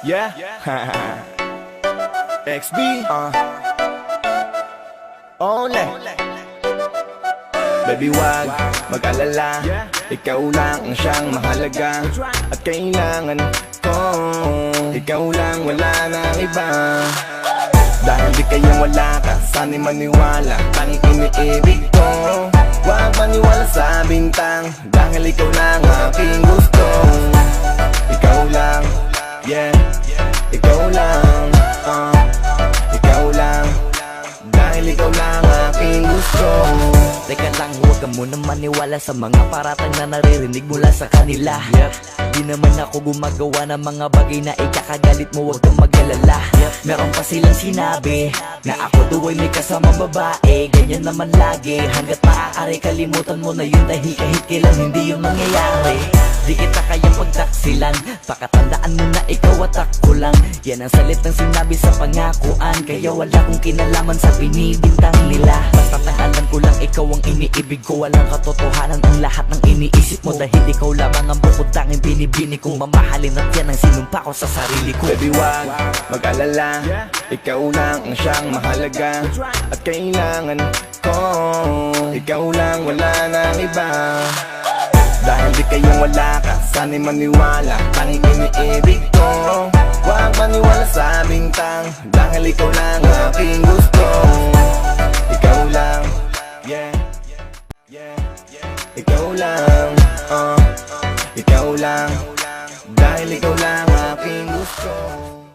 Yeah. XB. Ole. Baby, wag mag-alala, ikaw lang ang siyang mahalaga at kailangan ko. Ikaw lang, wala nang iba. Dahil di kayang wala ka, sana'y maniwala, tanging iniibig ko. Huwag maniwala sa bintang, dahil ikaw lang aking gusto. Ikaw lang, yeah, ikaw lang, ikaw lang, dahil ikaw lang aking gusto. Teka lang, huwag ka muna maniwala sa mga paratang na naririnig mula sa kanila. Di naman ako gumagawa ng mga bagay na ikakagalit mo, huwag kang mag-alala. Meron pa silang sinabi na ako daw ay may kasamang babae. Ganyan naman lagi, hanggat maaari kalimutan mo na yun, dahil kahit kailan hindi yun mangyayari. Di kita kayang pagtaksilan, pakatandaan mo na ikaw at ako lang. Yan ang salitang sinabi sa pangakuan, kaya wala kong kinalaman sa binibintang nila. Basta't ang alam ko lang, ikaw ang iniibig ko. Walang katotohanan ang lahat ng iniisip mo, dahil ikaw lamang ang bukod tanging binibini kong mamahalin, at yan ang sinumpa ko sa sarili ko. Baby, wag mag-alala, ikaw lang ang siyang mahalaga at kailangan ko. Ikaw lang, wala nang iba. Dahil di kayang wala ka, sana'y maniwala, tanging iniibig ko. Huwag maniwala sa bintang, dahil ikaw lang aking